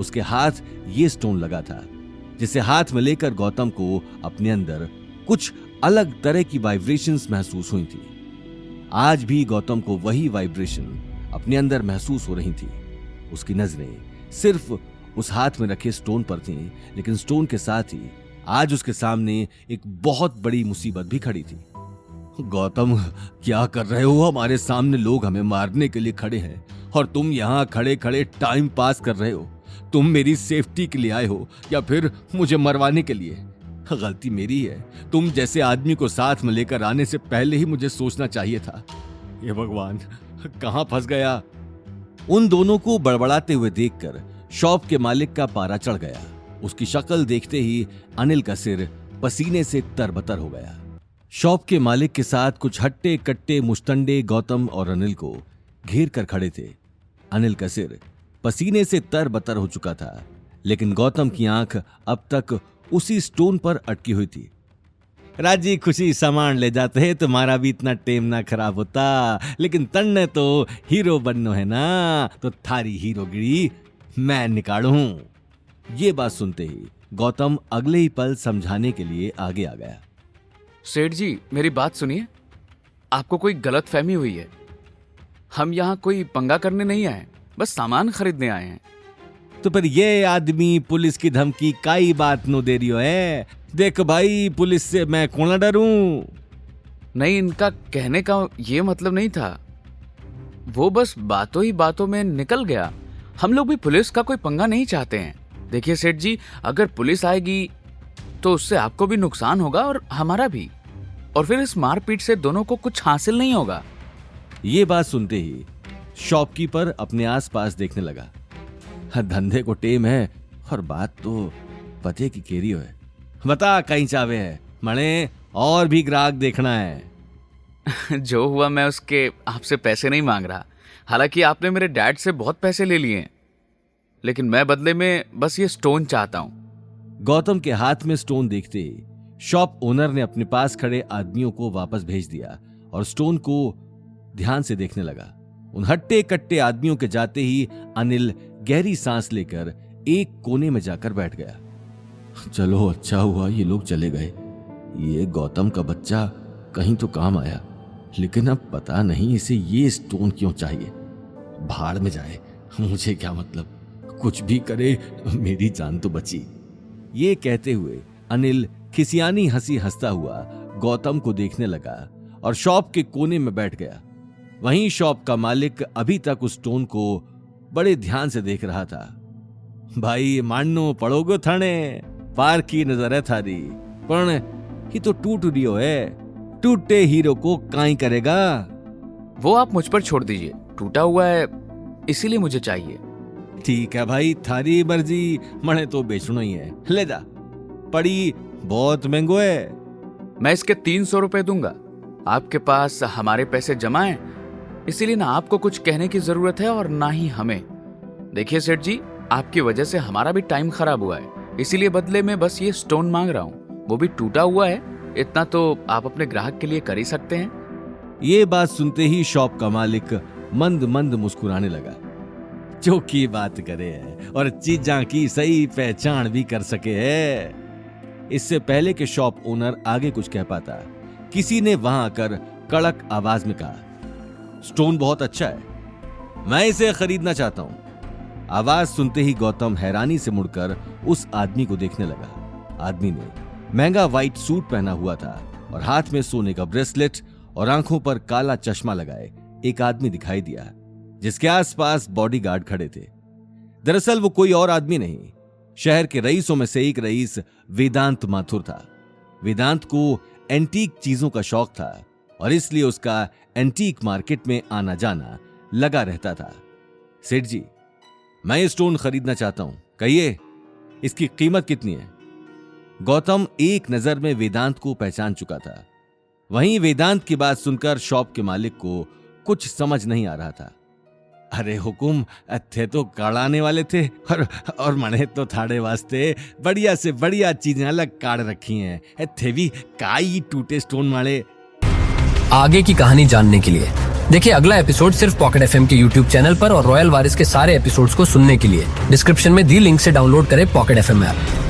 उसके हाथ ये स्टोन लगा था, जिसे हाथ में लेकर गौतम को अपने अंदर कुछ अलग तरह की वाइब्रेशंस महसूस हुई थी। आज भी गौतम को वही वाइब्रेशन अपने अंदर महसूस हो रही थी। उसकी नजरें सिर्फ उस हाथ में रखे स्टोन पर थीं, लेकिन स्टोन के साथ ही आज उसके सामने एक बहुत बड़ी मुसीबत भी खड़ी थी। गौतम, क्या कर रहे हो? हमारे सामने लोग हमें मारने के लिए खड़े हैं और तुम यहाँ खड़े खड़े टाइम पास कर रहे हो। तुम मेरी सेफ्टी के लिए आए हो या फिर मुझे मरवाने के लिए? गलती मेरी है। तुम जैसे आदमी को साथ में लेकर आने से पहले ही मुझे सोचना चाहिए था। ये भगवान, कहां फंस गया? उन दोनों को बड़बड़ाते हुए देखकर शॉप के मालिक का पारा चढ़ गया। उसकी शक्ल देखते ही अनिल का सिर पसीने से तरबतर हो गया। शॉप के मालिक के साथ कुछ हट्टे कट्टे मुश्तंडे गौतम और अनिल को घेर कर खड़े थे। अनिल का सिर पसीने से तरबतर हो चुका था, लेकिन गौतम की आंख अब तक उसी स्टोन पर अटकी हुई थी। राजी खुशी सामान ले जाते, तुम्हारा भी इतना टेम ना खराब होता, लेकिन तन्ने तो हीरो बननो है ना, तो थारी हीरोगिरी मैं निकालूं। ये बात सुनते ही गौतम अगले ही पल समझाने के लिए आगे आ गया। सेठ जी, मेरी बात सुनिए। आपको कोई गलत फहमी हुई है। हम यहाँ कोई पंगा करने नहीं आए, बस सामान खरीदने आए हैं। तो फिर ये आदमी पुलिस की धमकी काई बात नो दे रही है? देख भाई, पुलिस से मैं कौन डरूं? नहीं, इनका कहने का ये मतलब नहीं था। वो बस बातों ही बातों में निकल गया। हम लोग भी पुलिस का कोई पंगा नहीं चाहते हैं। देखिए सेठ जी, अगर पुलिस आएगी तो उससे आपको भी नुकसान होगा और हमारा भी, और फिर इस मारपीट से दोनों को कुछ हासिल नहीं होगा। ये बात सुनते ही शॉपकीपर अपने आसपास देखने लगा। धंधे को टेम है और बात तो पते की केरियो है। बता, कहीं चावे है मणे, और भी ग्राहक देखना है। जो हुआ, मैं उसके आपसे पैसे नहीं मांग रहा। हालांकि आपने मेरे डैड से बहुत पैसे ले लिए हैं, लेकिन मैं बदले में बस ये स्टोन चाहता हूं। गौतम के हाथ में स्टोन देखते ही शॉप ओनर ने अपने पास खड़े आदमियों को वापस भेज दिया और स्टोन को ध्यान से देखने लगा। उन हट्टे कट्टे आदमियों के जाते ही अनिल गहरी सांस लेकर एक कोने में जाकर बैठ गया। चलो, अच्छा हुआ ये लोग चले गए। ये गौतम का बच्चा कहीं तो काम आया, लेकिन अब पता नहीं इसे ये स्टोन क्यों चाहिए। भाड़ में जाए, मुझे क्या मतलब, कुछ भी करे, मेरी जान तो बची। ये कहते हुए अनिल खिसियानी हंसी हंसता हुआ गौतम को देखने लगा और शॉप के कोने में बैठ गया। वहीं शॉप का मालिक अभी तक उस स्टोन को बड़े ध्यान से देख रहा था। भाई, मानो पड़ोगो थाने, पार की नजर है थारी, पण ये तो टूट रियो है। टूटे हीरो को काई करेगा? वो आप मुझ पर छोड़ दीजिए। टूटा हुआ है इसीलिए मुझे चाहिए। ठीक है भाई, थारी मर्जी, मने तो बेचना ही है, ले जा। पड़ी बहुत महंगो है। मैं इसके 300 रुपए दूंगा। आपके पास हमारे पैसे जमा हैं, इसीलिए ना आपको कुछ कहने की जरूरत है और ना ही हमें। देखिए सेठ जी, आपकी वजह से हमारा भी टाइम खराब हुआ है, इसीलिए बदले में बस ये स्टोन मांग रहा हूँ। वो भी टूटा हुआ है, इतना तो आप अपने ग्राहक के लिए कर ही सकते हैं। ये बात सुनते ही शॉप का मालिक मंद मंद मुस्कुराने लगा। जो की बात करे है और चीजा की सही पहचान भी कर सके है। इससे पहले कि शॉप ओनर आगे कुछ कह पाता, किसी ने वहां आकर कड़क आवाज में कहा, स्टोन बहुत अच्छा है, मैं इसे खरीदना चाहता हूं। आवाज सुनते ही गौतम हैरानी से मुड़कर उस आदमी को देखने लगा। आदमी ने महंगा व्हाइट सूट पहना हुआ था और हाथ में सोने का ब्रेसलेट और आंखों पर काला चश्मा लगाए एक आदमी दिखाई दिया, जिसके आसपास बॉडीगार्ड खड़े थे। दरअसल वो कोई और आदमी नहीं, शहर के रईसों में से एक रईस वेदांत माथुर था। वेदांत को एंटीक चीजों का शौक था और इसलिए उसका एंटीक मार्केट में आना जाना लगा रहता था। सेठ जी, मैं ये स्टोन खरीदना चाहता हूं, कहिए इसकी कीमत कितनी है? गौतम एक नजर में वेदांत को पहचान चुका था। वहीं वेदांत की बात सुनकर शॉप के मालिक को कुछ समझ नहीं आ रहा था। अरे हुकुम, थे तो काढ़ाने वाले थे और मने तो थाड़े वास्ते बढ़िया से बढ़िया चीजें अलग काढ़ रखी हैं। थे भी काई टूटे स्टोन मारे। आगे की कहानी जानने के लिए देखिए अगला एपिसोड सिर्फ पॉकेट एफएम के यूट्यूब चैनल पर और रॉयल वारिस के सारे एपिसोड्स को सुनने के लिए डिस्क्रिप्शन में दी लिंक से डाउनलोड करें पॉकेट एफएम ऐप।